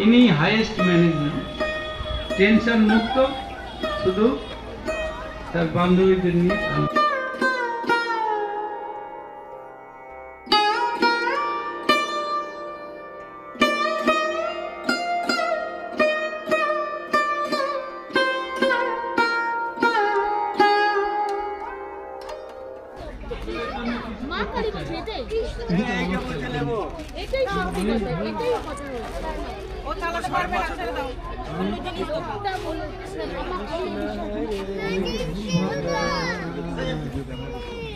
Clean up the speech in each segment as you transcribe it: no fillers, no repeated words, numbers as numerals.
ইনি highest management, tension মুক্ত, শুধু তার বান্ধবীদের নিয়ে।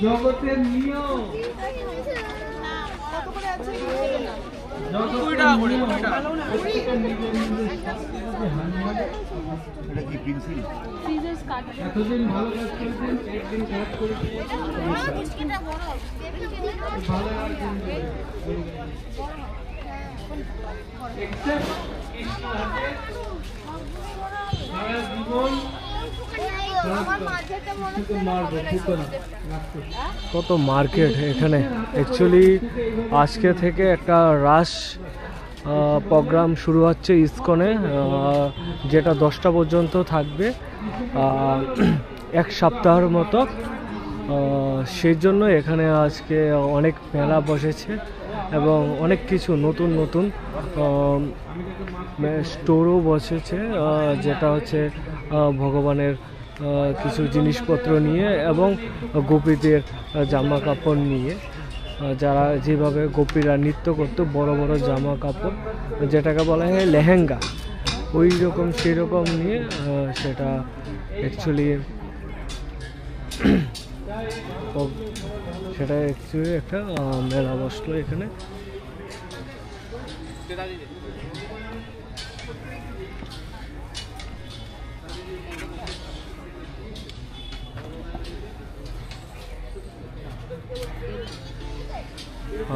জগতের নিয়ম এতদিন ভালো কাজ করেছেন, একদিন খারাপ করেছেন, ভালো সারা জীবন কত মার্কেট এখানে। অ্যাকচুয়ালি আজকে থেকে একটা রাস প্রোগ্রাম শুরু হচ্ছে ইসকনে, যেটা 10টা পর্যন্ত থাকবে, এক সপ্তাহের মতো। সেই জন্য এখানে আজকে অনেক মেলা বসেছে এবং অনেক কিছু নতুন নতুন স্টোরও বসেছে, যেটা হচ্ছে ভগবানের কিছু জিনিসপত্র নিয়ে এবং গোপীদের জামা কাপড় নিয়ে, যারা যেভাবে গোপীরা নৃত্য করতো, বড় বড় জামা কাপড় যেটাকে বলা হয় লেহেঙ্গা, ওই রকম সেই রকম নিয়ে সেটা অ্যাকচুয়ালি একটা মেলা বসলো এখানে।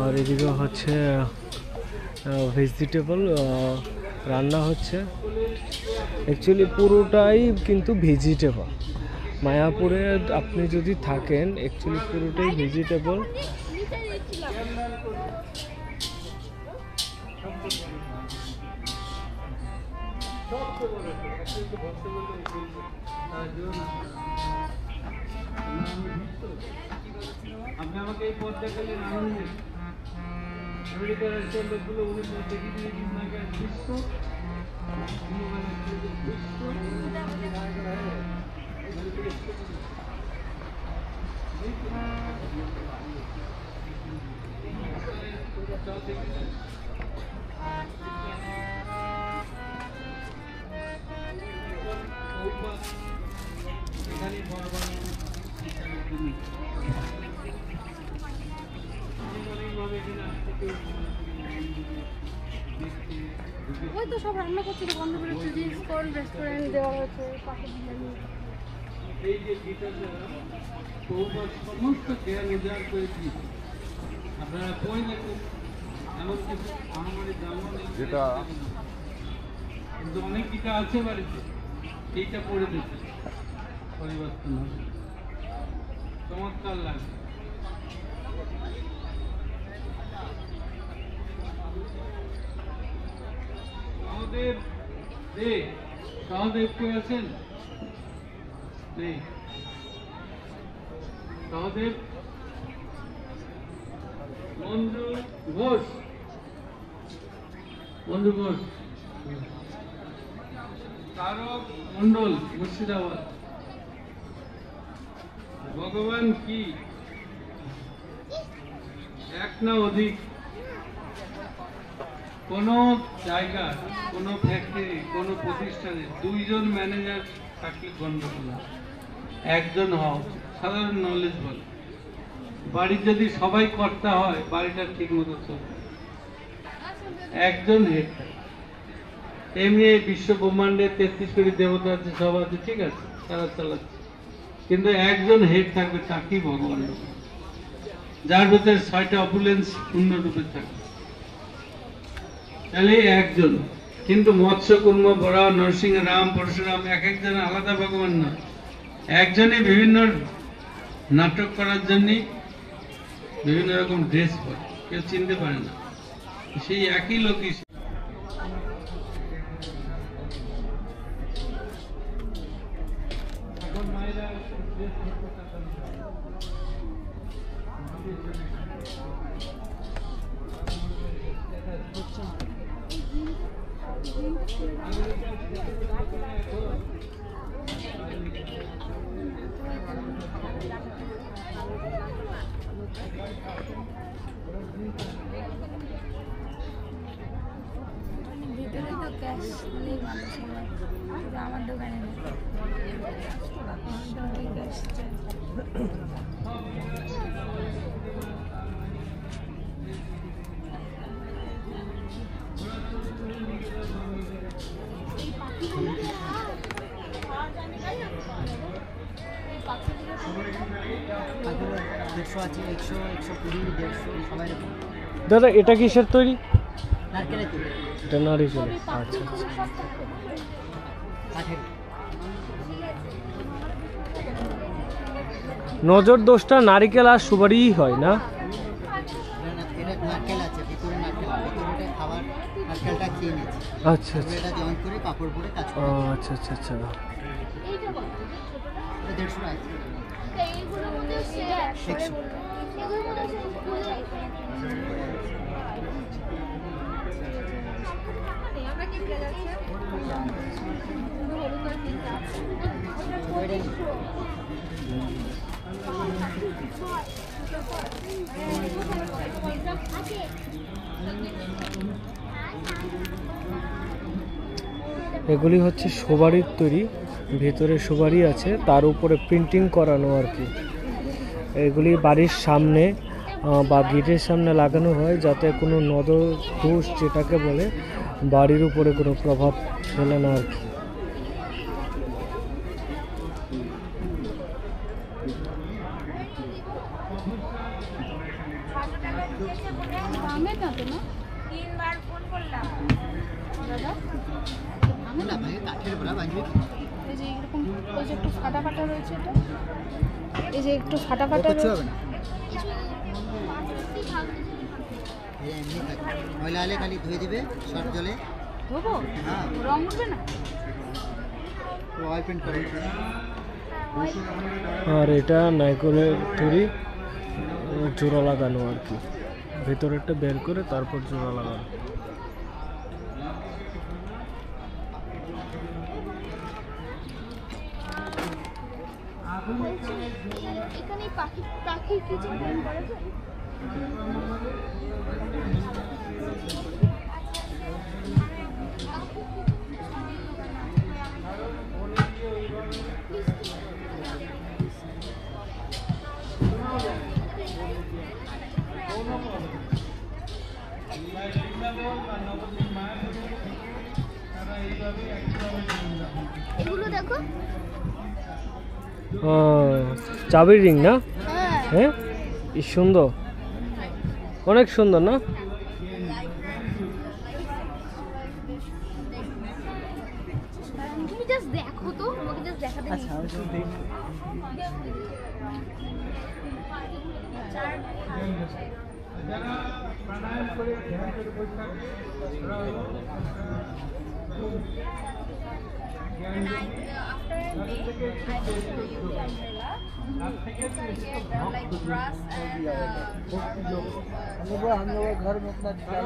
আর এদিকে হচ্ছে ভেজিটেবল রান্না হচ্ছে, অ্যাকচুয়ালি পুরোটাই কিন্তু ভেজিটেবল। মায়াপুরে আপনি যদি থাকেন, অ্যাকচুয়ালি পুরোটাই ভেজিটেবল। আপনি আমাকে এই পথ দেখালেন আনন্দে, আমেরিকার রাষ্ট্রের লোকগুলো উনি পথ দেখিয়ে দিয়েছেন নাকি বিশ্ব এখানে ওই তো সব রান্না করছে, বন্ধ করে রেস্টুরেন্ট দেওয়া হয়েছে, পাশে বিরিয়ানি। এই যে সমস্ত খেয়াল উজাড় করেছি, আপনারা কই দেখুন, এমন কিছু আমাদের জামা যেটা কিন্তু অনেক কিছু আছে বাড়িতে, এইটা পড়ে দিচ্ছে পরিবর্তন হবে, চমৎকার লাগে। সহদেব দে, সহদেব কে আছেন? সহদেব মঞ্জু ঘোষ, মঞ্জু ঘোষ, তারক মন্ডল মুর্শিদাবাদ। ভগবান কি এক না অধিক? কোনো জায়গা, কোনো ফ্যাক্টরি, কোনো প্রতিষ্ঠানে 2 জন ম্যানেজার থাকলে গন্ডগোল, একজন হওয়া উচিত। সাধারণ নলেজ বলে বাড়ির যদি সবাই কর্তা হয়, বাড়িটা ঠিক মতো চলবে। একজন হেড থাকে। এমনি বিশ্ব ব্রহ্মাণ্ডে 33 কোটি দেবতা আছে, সব আছে, ঠিক আছে, তারা চালাচ্ছে, কিন্তু একজন হেড থাকবে, তাকেই ভগবান, যার ভিতরে 6টা অপুলেন্স পূর্ণরূপে থাকবে, তাহলে একজন। কিন্তু মৎস্য, কুর্ম, বরাহ, নরসিংহ, রাম, পরশুরাম এক একজন আলাদা ভগবান না, একজনই বিভিন্ন নাটক করার জন্য বিভিন্ন রকম ড্রেস পরে, কেউ চিনতে পারে না, সেই একই লোকই। ভিতরে তো ক্যাশ নেই মানুষ আমার দোকানে নেই ক্যাশ চাই দেড়শো আছে, 100, 120, 150 সবাই রকম। দাদা এটা কিসের তৈরি? নারকেলের তেল, এটা নারিকেলের। আচ্ছা আচ্ছা। কাঠের। নজর দোষটা নারিকেল আর সুপারিই হয় না? এটা নারকেল আছে, ভিতরে নারকেল, ভিতরে খাবার নারকেলটা খেয়ে নিয়েছে। আচ্ছা আচ্ছা। এটা জয়েন করে কাপড় পরে কাজ ও করে। আচ্ছা আচ্ছা আচ্ছা। এইটা কত? এটা 150 আছে। এইগুলোর মধ্যে হচ্ছে 100 এগুলোর মধ্যে হচ্ছে ফুল আমরা কি প্রাইস আছে? হলুদ আর পিঙ্ক আছে। এগুলি হচ্ছে সুপারির তৈরি, ভেতরে সুপারি আছে, তার উপরে প্রিন্টিং করানো আর কি। এগুলি বাড়ির সামনে বা গেটের সামনে লাগানো হয় যাতে কোনো নজর দোষ যেটাকে বলে বাড়ির উপরে কোনো প্রভাব ফেলে না আর কি। দামের না তো না? 3 বার ফোন করলাম দাদা না ভাই, কাঠের বলা বাজবে। এই যে এরকম ওই যে একটু ফাটা ফাটা রয়েছে এটা এই যে একটু ফাটা ফাটা কিছু রয়েছে হবে না। এই এমনি থাকে। ময়লা হলে খালি ধুয়ে দিবে সব জলে। ধোবো হ্যাঁ, রং উঠবে না অয়েল পেন্ট করে। আর এটা নারকেলের তৈরি, জোড়া লাগানো আর কি, ভেতরেরটা বের করে তারপর জোড়া লাগানো। এখানে পাখির কিছু প্ল্যান করা যায় এগুলো দেখো চাবির রিং না? হ্যাঁ হ্যাঁ, কি সুন্দর, অনেক সুন্দর না? তুমি জাস্ট দেখো তো আমাকে জাস্ট দেখাতে আচ্ছা, আমি শুধু দেখি। যারা প্রাণায়াম করে ধ্যান করে বসে থাকে ওরা হলো জ্ঞান हम लोग घर में अपना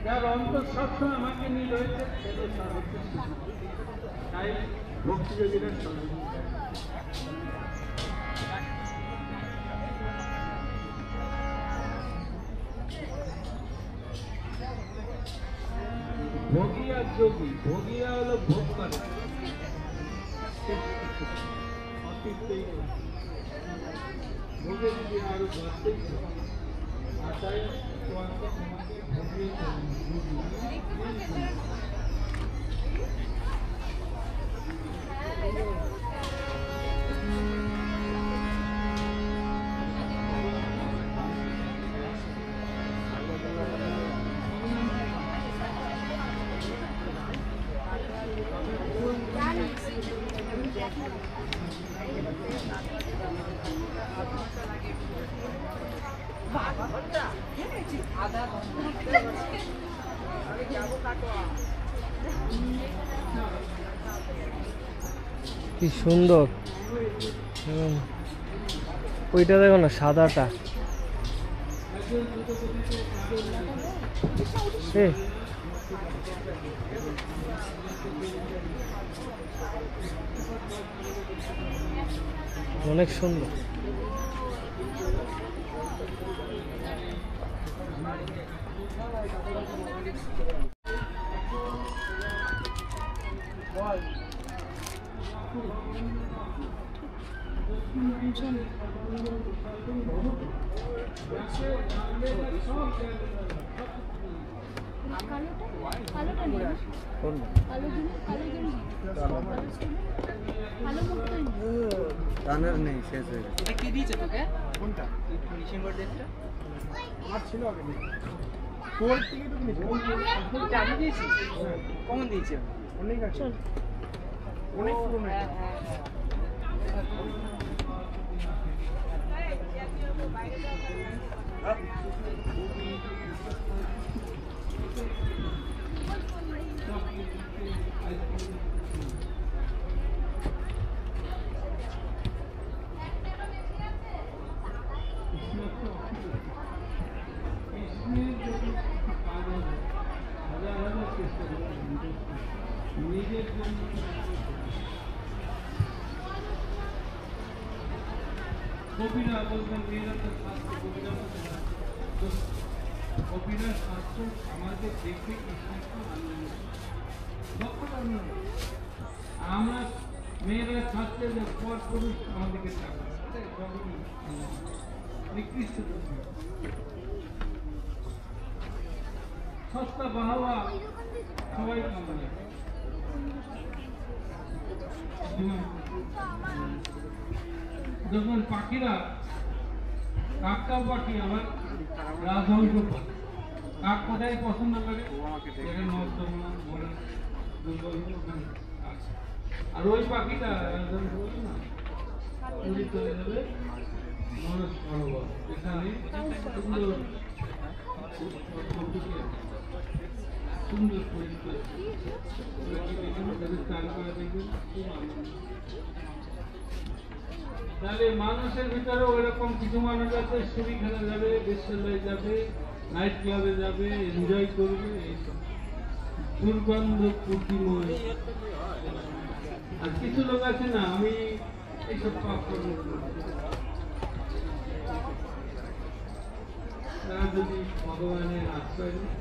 যার অন্তর সবসময় আমাকে নিয়ে রয়েছে সেটা সর্বোচ্চ তাই ভক্তি যোগীরা সর্বোচ্চ ভোগিয়া যোগী, ভোগিয়া হলো ভোগ করে অতীতেই ভোগে যদি আরো বাড়তেই আর তাই তোমাকে ভোগিয়ে কি সুন্দর। ওইটা দেখো না, সাদাটা। অনেক সুন্দর। রানার নেই, শেষ হয়ে গেছে। এটা কি দিয়েছে তোকে? কোনটা? ডিসেম্বর ডেটটা? আর ছিল আগে কোর্ট থেকে তো কিনেছি। আমি দিয়েছি? কমন দিয়েছি আমি। অনেক আছে, অনেক পুরনো। নিজের জন্য কবিরা বলতেন মেয়েরা তো স্বাস্থ্য, কবিরা তো কবিরা স্বাস্থ্য আমাদের দেখবে আমরা মেয়েরা স্বাস্থ্যের পর পুরুষ আমাদেরকে নিকৃষ্ট সস্তা বাহাওয়া সবাই কামায়। যখন পাখিরা, কাকটাও পাখি আমার রাজহংস পাখি, কাক কোথায় পছন্দ করে? নর্দমা মরে দুর্বল আর ওই পাখিটা চলে যাবে মানুষ সরোবর, এখানে সুন্দর সুন্দর পরিষ্কার চান করে দেখবেন খুব আনন্দ। তাহলে মানুষের ভিতরে ওইরকম কিছু মানুষ আছে, ছবি খেলা যাবে, বেশ্যালয়ে যাবে, নাইট ক্লাবে যাবে, এনজয় করবে, এইসব দুর্গন্ধ পুঁটিময়। আর কিছু লোক আছে না, আমি এইসব পাপ কর্ম করবো, তারা যদি ভগবানের আশ্রয় নেয়,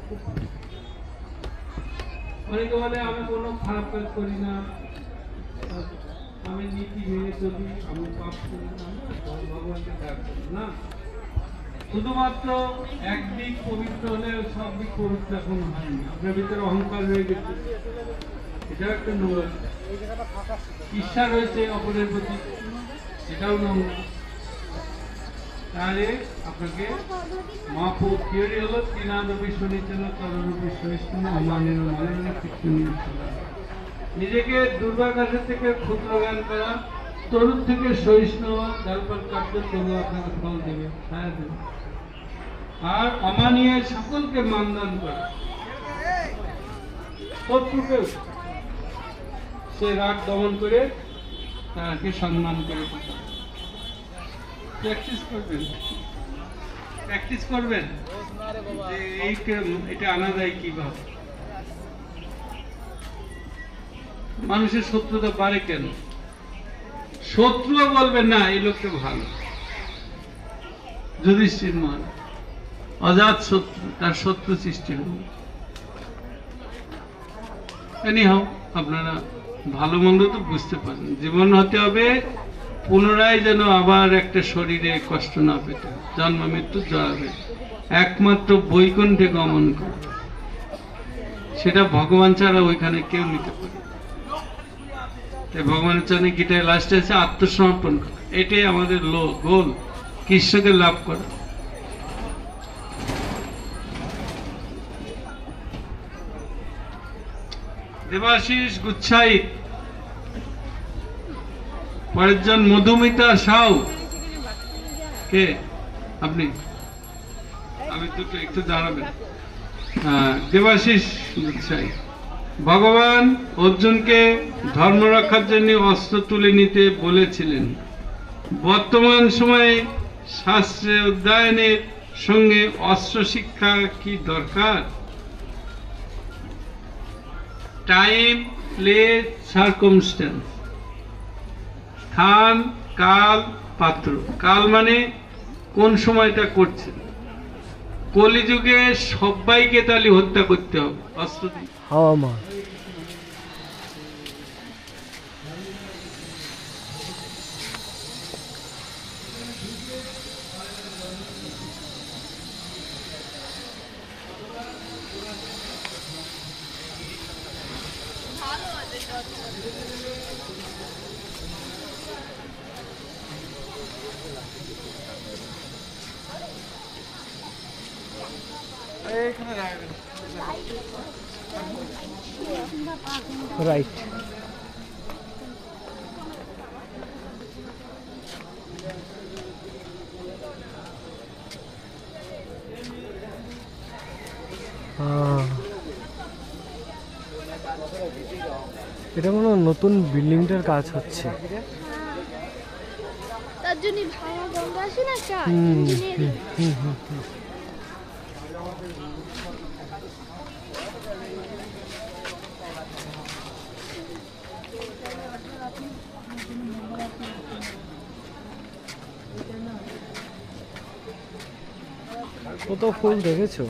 অনেকে বলে আমি কোনো খারাপ কাজ করি না, আমি নীতি মেনে চলি, আমি পাপ করি না, ভগবানকে ডাক করি না। শুধুমাত্র একদিক পবিত্র হলে সব দিক পবিত্র এখন হয়নি। আপনার ভিতরে অহংকার রয়ে গেছে, এটাও একটা নোংরা। ঈর্ষা রয়েছে অপরের প্রতি, এটাও নোংরা। তাহলে আপনাকে মহাপ্রভু থিওরি হলো তিনাদবি শনিচল তরূপী সহিষ্ণু অমানের মনে কিছু নিজেকে দুর্বাকাশের থেকে ক্ষুদ্র জ্ঞান করা, তরুণ থেকে সহিষ্ণু তারপর কার্য তরু আপনাকে ফল দেবে, ছায়া দেবে। আর অমানিয়ে সকলকে মানদান করা, শত্রুকে সে রাগ দমন করে তাকে সম্মান করে প্র্যাকটিস করবেন, প্র্যাকটিস করবেন যে এটা আনা যায় কিভাবে। মানুষের শত্রুতা বাড়ে কেন? শত্রুও বলবেন না এই লোকটা ভালো। যুধিষ্ঠির মহারাজ অজাত শত্রু, তার শত্রু সৃষ্টি হল। এনিহাও আপনারা ভালো মন্দ তো বুঝতে পারেন, জীবন হতে হবে পুনরায় যেন আবার একটা শরীরে কষ্ট না পেতে, জন্ম মৃত্যু জড়াবে, একমাত্র বৈকুণ্ঠে গমন করে, সেটা ভগবান ছাড়া ওইখানে কেউ নিতে পারে। তাই ভগবানের জন্য গীতায় লাস্টে আছে আত্মসমর্পণ করা, এটাই আমাদের গোল, কৃষ্ণকে লাভ করা। দেবাশিস গুচ্ছাই, পরের জন মধুমিতা সাউ। কে আপনি? আমি দুটো একটু দাঁড়াবেন। দেবাশিস গুচ্ছাই, ভগবান অর্জুনকে ধর্ম রক্ষার জন্য অস্ত্র তুলে নিতে বলেছিলেন, বর্তমান সময়ে শাস্ত্রে অধ্যয়নের সঙ্গে অস্ত্র শিক্ষা কি দরকার? Time, place, circumstance. স্থান, কাল, পাত্র। কাল মানে কোন সময়টা করছে। কলিযুগে সবাইকে তালি হত্যা করতে হবে অস্ত্র দিয়ে। হাওয়ামান। রাইট। এটা মনে হয় নতুন বিল্ডিংটার কাজ হচ্ছে। তার জন্য ভাঙা গঙ্গা আসে না কাজ হুম, ইঞ্জিনিয়ারিং। হুম, হুম, হুম। কত ফুল দেখেছো?